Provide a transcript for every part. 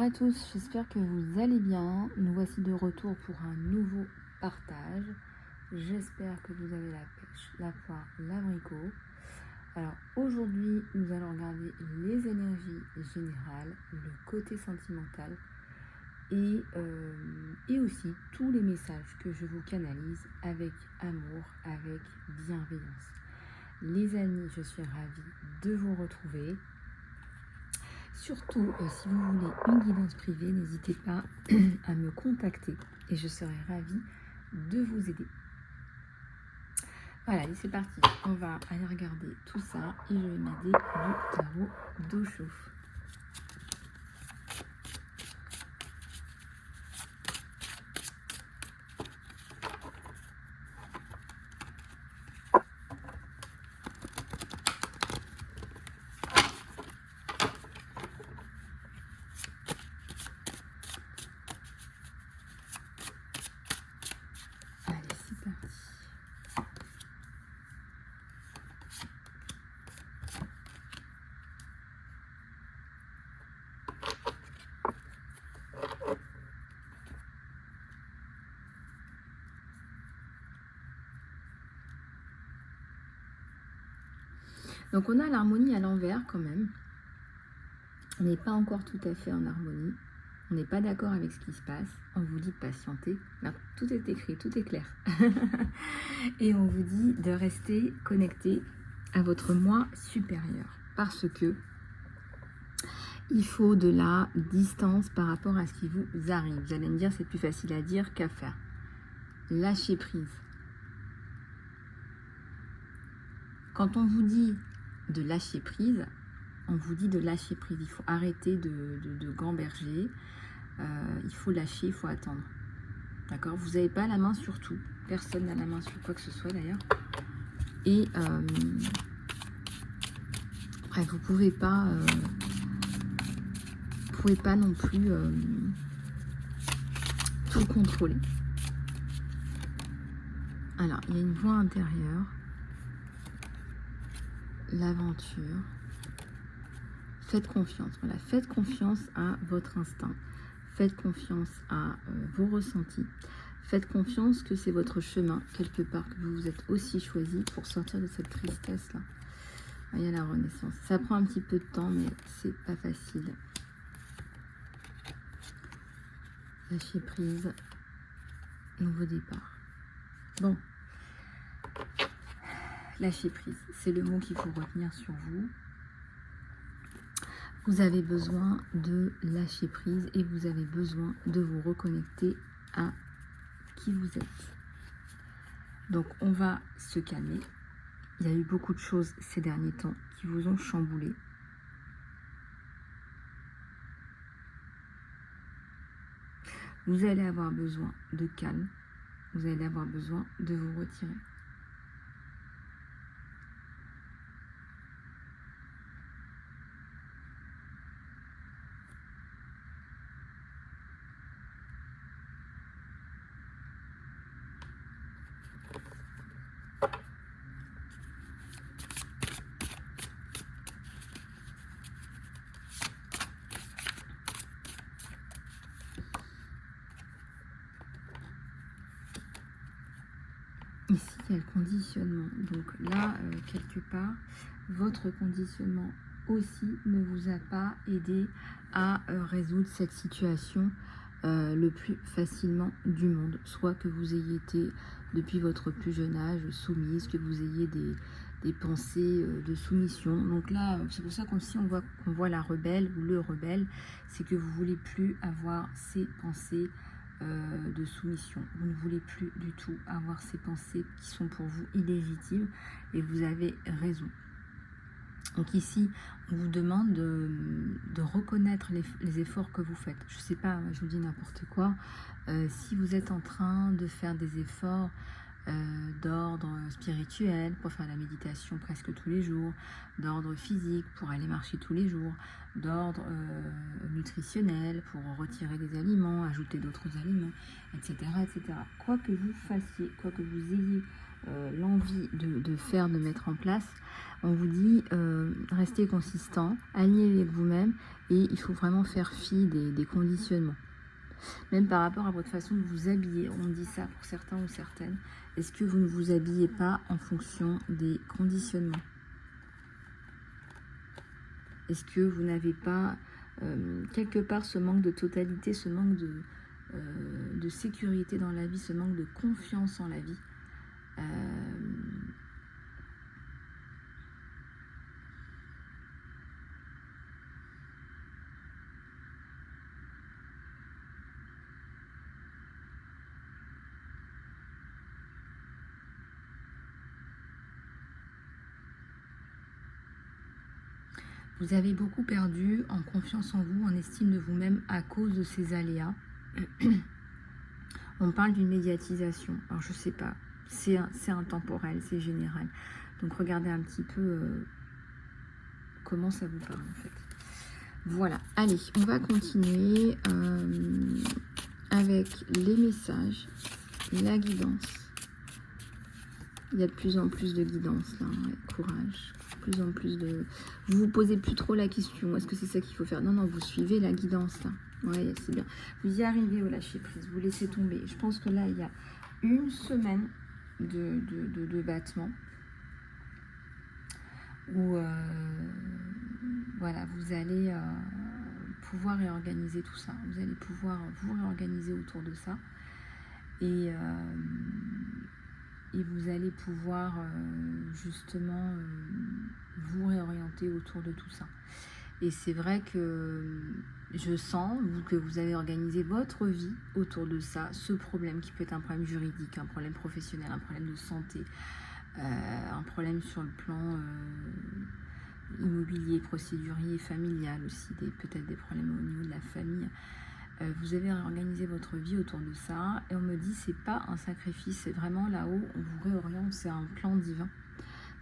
à tous, j'espère que vous allez bien. Nous voici de retour pour un nouveau partage. J'espère que vous avez la pêche, la poire, l'abricot. Alors aujourd'hui, nous allons regarder les énergies générales, le côté sentimental et aussi tous les messages que je vous canalise avec amour, avec bienveillance. Les amis, je suis ravie de vous retrouver. Surtout, si vous voulez une guidance privée, n'hésitez pas à me contacter et je serai ravie de vous aider. Voilà, allez, c'est parti. On va aller regarder tout ça et je vais m'aider du tarot d'Osho. Allez, c'est parti. Donc on a l'harmonie à l'envers quand même. On n'est pas encore tout à fait en harmonie. On n'est pas d'accord avec ce qui se passe. On vous dit de patienter. Là, tout est écrit, tout est clair. Et on vous dit de rester connecté à votre moi supérieur. Parce que il faut de la distance par rapport à ce qui vous arrive. Vous allez me dire, c'est plus facile à dire qu'à faire. Lâcher prise. Quand on vous dit de lâcher prise, on vous dit de lâcher prise. Il faut arrêter de gamberger. Il faut lâcher, il faut attendre. D'accord? Vous n'avez pas la main sur tout. Personne n'a la main sur quoi que ce soit d'ailleurs. Et bref, vous pouvez pas non plus tout contrôler. Alors, il y a une voix intérieure. L'aventure. Faites confiance. Voilà, faites confiance à votre instinct. Faites confiance à vos ressentis. Faites confiance que c'est votre chemin, quelque part, que vous vous êtes aussi choisi pour sortir de cette tristesse-là. Il y a la renaissance. Ça prend un petit peu de temps, mais c'est pas facile. Lâcher prise. Nouveau départ. Bon. Lâcher prise, c'est le mot qu'il faut retenir sur vous. Vous avez besoin de lâcher prise et vous avez besoin de vous reconnecter à qui vous êtes. Donc on va se calmer. Il y a eu beaucoup de choses ces derniers temps qui vous ont chamboulé. Vous allez avoir besoin de calme. Vous allez avoir besoin de vous retirer. Ici, il y a le conditionnement. Donc là, quelque part, votre conditionnement aussi ne vous a pas aidé à résoudre cette situation le plus facilement du monde. Soit que vous ayez été, depuis votre plus jeune âge, soumise, que vous ayez des pensées de soumission. Donc là, c'est pour ça qu'on voit la rebelle ou le rebelle, c'est que vous ne voulez plus avoir ces pensées de soumission. Vous ne voulez plus du tout avoir ces pensées qui sont pour vous illégitimes et vous avez raison. Donc ici, on vous demande de reconnaître les efforts que vous faites. Je ne sais pas, je vous dis n'importe quoi. Si vous êtes en train de faire des efforts d'ordre spirituel pour faire la méditation presque tous les jours, d'ordre physique pour aller marcher tous les jours, d'ordre nutritionnel pour retirer des aliments, ajouter d'autres aliments, etc., etc. Quoi que vous fassiez, quoi que vous ayez l'envie de faire, de mettre en place, on vous dit restez consistant, alignez avec vous-même, et il faut vraiment faire fi des conditionnements. Même par rapport à votre façon de vous habiller, on dit ça pour certains ou certaines. Est-ce que vous ne vous habillez pas en fonction des conditionnements? Est-ce que vous n'avez pas quelque part ce manque de totalité, ce manque de sécurité dans la vie, ce manque de confiance en la vie? Vous avez beaucoup perdu en confiance en vous, en estime de vous-même à cause de ces aléas. On parle d'une médiatisation. Alors je sais pas, c'est intemporel, c'est général. Donc regardez un petit peu comment ça vous parle en fait. Voilà, allez, on va continuer avec les messages, la guidance. Il y a de plus en plus de guidance là, ouais, courage. Plus en plus de... Vous vous posez plus trop la question, est-ce que c'est ça qu'il faut faire? Non, non, vous suivez la guidance là. Ouais, c'est bien. Vous y arrivez au lâcher prise, vous laissez tomber. Je pense que là, il y a une semaine de battement où voilà, vous allez pouvoir réorganiser tout ça. Vous allez pouvoir vous réorganiser autour de ça. Et vous allez pouvoir justement vous réorienter autour de tout ça. Et c'est vrai que je sens que vous avez organisé votre vie autour de ça, ce problème qui peut être un problème juridique, un problème professionnel, un problème de santé, un problème sur le plan immobilier, procédurier, familial aussi, peut-être des problèmes au niveau de la famille. Vous avez organisé votre vie autour de ça, et on me dit c'est pas un sacrifice, c'est vraiment là-haut, on vous réoriente, c'est un plan divin.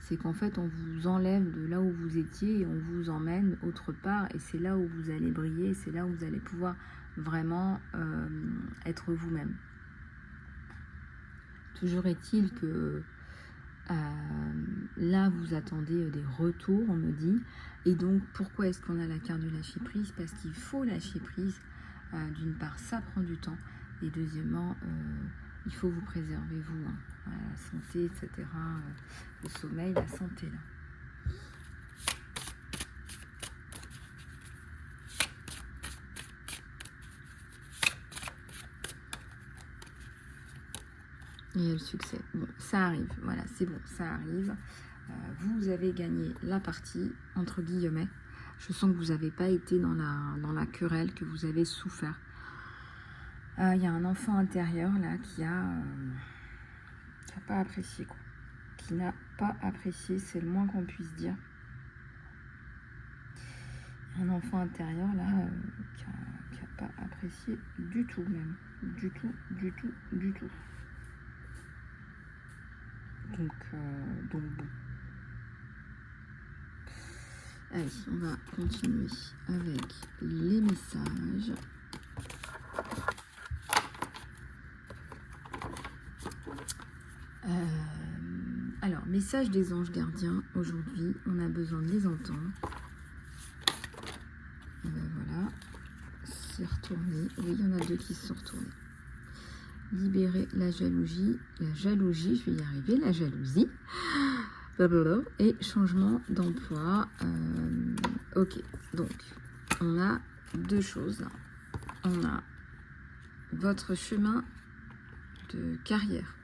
C'est qu'en fait on vous enlève de là où vous étiez et on vous emmène autre part, et c'est là où vous allez briller, c'est là où vous allez pouvoir vraiment être vous-même. Toujours est-il que là vous attendez des retours, on me dit, et donc pourquoi est-ce qu'on a la carte de lâcher prise? Parce qu'il faut lâcher prise. D'une part, ça prend du temps, et deuxièmement, il faut vous préserver, vous, hein, la santé, etc., le sommeil, la santé, là. Et le succès, bon, ça arrive, voilà, c'est bon, ça arrive. Vous avez gagné la partie, entre guillemets. Je sens que vous n'avez pas été dans la querelle, que vous avez souffert. Il y a un enfant intérieur là qui a pas apprécié, quoi. Qui n'a pas apprécié, c'est le moins qu'on puisse dire. Un enfant intérieur là qui a pas apprécié du tout, même. Du tout. Donc bon. Allez, on va continuer avec les messages. Alors, message des anges gardiens. Aujourd'hui, on a besoin de les entendre. Et ben voilà, c'est retourné. Oui, il y en a deux qui se sont retournés. Libérer la jalousie, je vais y arriver, la jalousie. Et changement d'emploi. Ok, donc on a deux choses là. On a votre chemin de carrière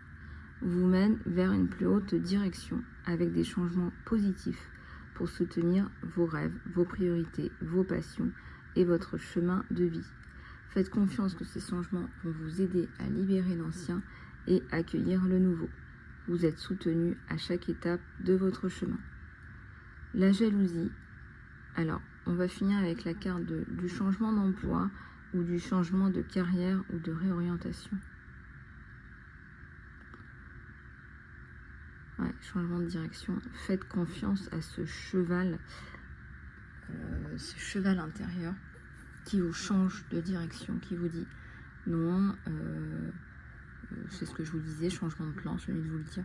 vous mène vers une plus haute direction avec des changements positifs pour soutenir vos rêves, vos priorités, vos passions et votre chemin de vie. Faites confiance que ces changements vont vous aider à libérer l'ancien et accueillir le nouveau. Vous êtes soutenu à chaque étape de votre chemin. La jalousie. Alors, on va finir avec la carte du changement d'emploi ou du changement de carrière ou de réorientation. Ouais, changement de direction. Faites confiance à ce cheval intérieur qui vous change de direction, qui vous dit non, c'est ce que je vous disais, changement de plan, je viens de vous le dire.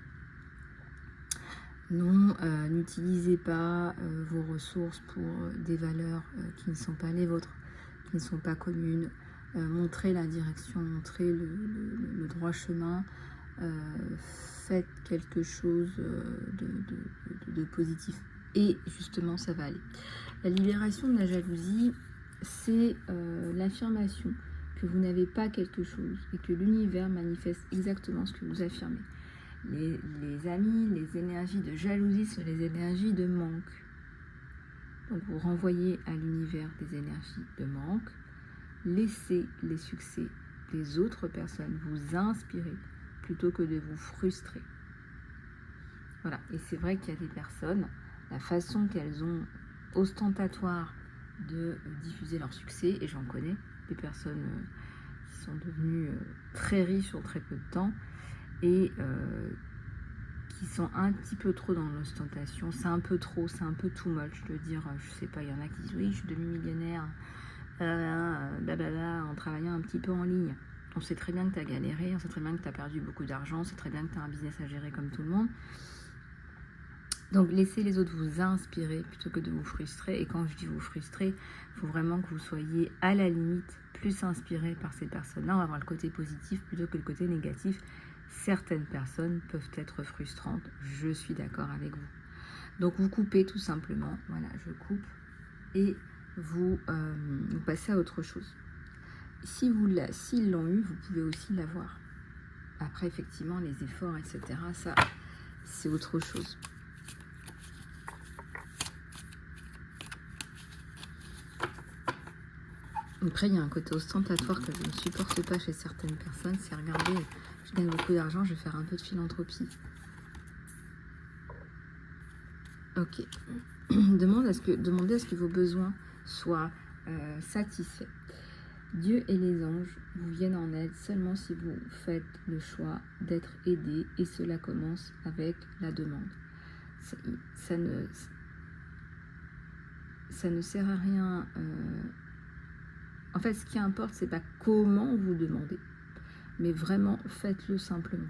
Non, n'utilisez pas vos ressources pour des valeurs qui ne sont pas les vôtres, qui ne sont pas communes. Montrez la direction, montrez le droit chemin. Faites quelque chose de positif. Et justement, ça va aller. La libération de la jalousie, c'est l'affirmation que vous n'avez pas quelque chose et que l'univers manifeste exactement ce que vous affirmez. Les amis, les énergies de jalousie sont les énergies de manque. Donc vous renvoyez à l'univers des énergies de manque. Laissez les succès des autres personnes vous inspirer plutôt que de vous frustrer. Voilà, et c'est vrai qu'il y a des personnes, la façon qu'elles ont ostentatoire de diffuser leur succès, et j'en connais des personnes qui sont devenues très riches en très peu de temps, et qui sont un petit peu trop dans l'ostentation. C'est un peu trop, c'est un peu too much de dire, je sais pas, il y en a qui disent oui, je suis demi-millionnaire, blablabla, en travaillant un petit peu en ligne. On sait très bien que tu as galéré, on sait très bien que tu as perdu beaucoup d'argent, on sait très bien que tu as un business à gérer comme tout le monde. Donc laissez les autres vous inspirer plutôt que de vous frustrer. Et quand je dis vous frustrer, il faut vraiment que vous soyez à la limite plus inspiré par ces personnes-là. On va voir le côté positif plutôt que le côté négatif. Certaines personnes peuvent être frustrantes, je suis d'accord avec vous. Donc vous coupez tout simplement, voilà, je coupe et vous passez à autre chose. S'ils l'ont eu, vous pouvez aussi l'avoir. Après, effectivement, les efforts, etc., ça, c'est autre chose. Après, il y a un côté ostentatoire que je ne supporte pas chez certaines personnes, c'est regarder, je gagne beaucoup d'argent, je vais faire un peu de philanthropie. Ok. Demandez à ce que vos besoins soient satisfaits. Dieu et les anges vous viennent en aide seulement si vous faites le choix d'être aidé, et cela commence avec la demande. Ça ne sert à rien. En fait, ce qui importe, c'est pas comment vous demandez, mais vraiment faites-le simplement.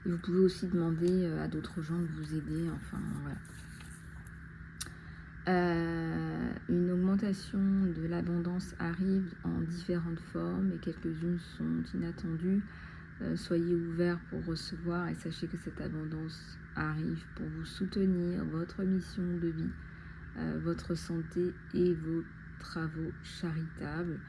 Et vous pouvez aussi demander à d'autres gens de vous aider, enfin voilà. Une augmentation de l'abondance arrive en différentes formes et quelques-unes sont inattendues. Soyez ouverts pour recevoir et sachez que cette abondance arrive pour vous soutenir votre mission de vie, votre santé et vos travaux charitables.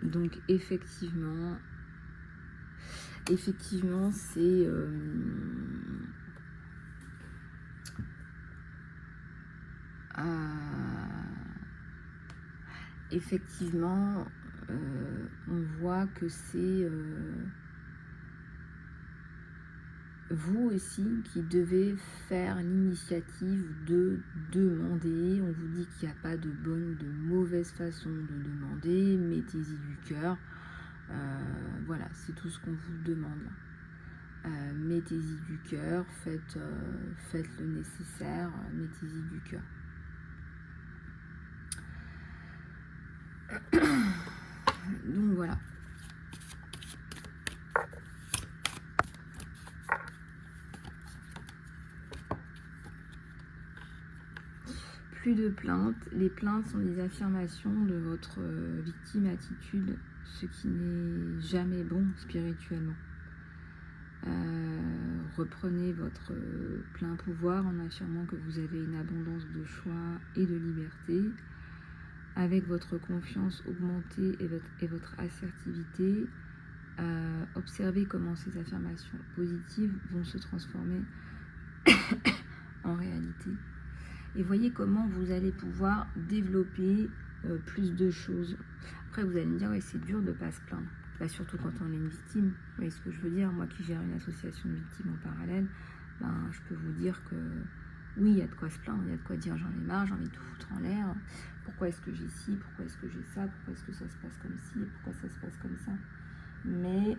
Donc effectivement, c'est effectivement, on voit que c'est vous aussi qui devez faire l'initiative de demander. On vous dit qu'il n'y a pas de bonne ou de mauvaise façon de demander. Mettez-y du cœur. Voilà, c'est tout ce qu'on vous demande. Mettez-y du cœur, faites le nécessaire, mettez-y du cœur. Donc voilà. Plus de plaintes. Les plaintes sont des affirmations de votre victime attitude, ce qui n'est jamais bon spirituellement. Reprenez votre plein pouvoir en affirmant que vous avez une abondance de choix et de liberté. Avec votre confiance augmentée et votre assertivité, observez comment ces affirmations positives vont se transformer en réalité. Et voyez comment vous allez pouvoir développer plus de choses. Après, vous allez me dire, ouais, c'est dur de ne pas se plaindre. Là, surtout quand on est une victime. Vous voyez ce que je veux dire? Moi qui gère une association de victimes en parallèle, ben, je peux vous dire que oui, il y a de quoi se plaindre, il y a de quoi dire j'en ai marre, j'ai envie de tout foutre en l'air. Pourquoi est-ce que j'ai ci? Pourquoi est-ce que j'ai ça? Pourquoi est-ce que ça se passe comme ci? Et pourquoi ça se passe comme ça? Mais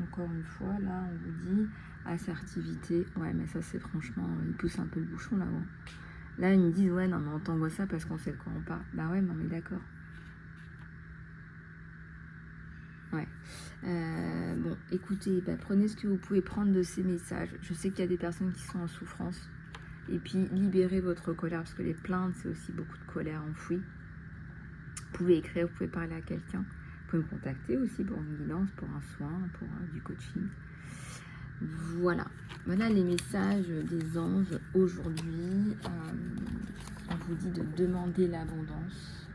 encore une fois, là, on vous dit assertivité. Ouais, mais ça, c'est franchement, il pousse un peu le bouchon là-haut. Là, ils me disent, ouais, non, mais on t'envoie ça parce qu'on sait de quoi on parle. Bah ouais, non, mais d'accord. Ouais. Bon, écoutez, bah, prenez ce que vous pouvez prendre de ces messages. Je sais qu'il y a des personnes qui sont en souffrance. Et puis, libérez votre colère, parce que les plaintes, c'est aussi beaucoup de colère enfouie. Vous pouvez écrire, vous pouvez parler à quelqu'un. Vous pouvez me contacter aussi pour une guidance, pour un soin, pour du coaching. Voilà. Voilà les messages des anges aujourd'hui. On vous dit de demander l'abondance,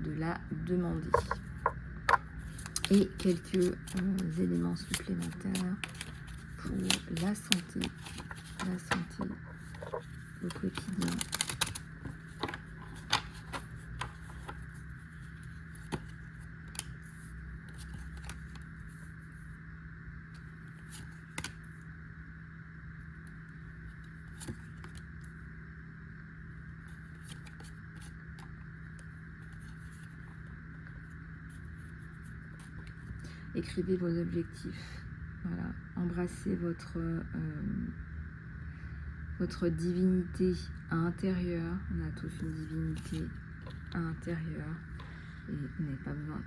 de la demander. Et quelques éléments supplémentaires pour la santé au quotidien. Écrivez vos objectifs. Voilà. Embrassez votre divinité intérieure. On a tous une divinité intérieure et vous n'avez pas besoin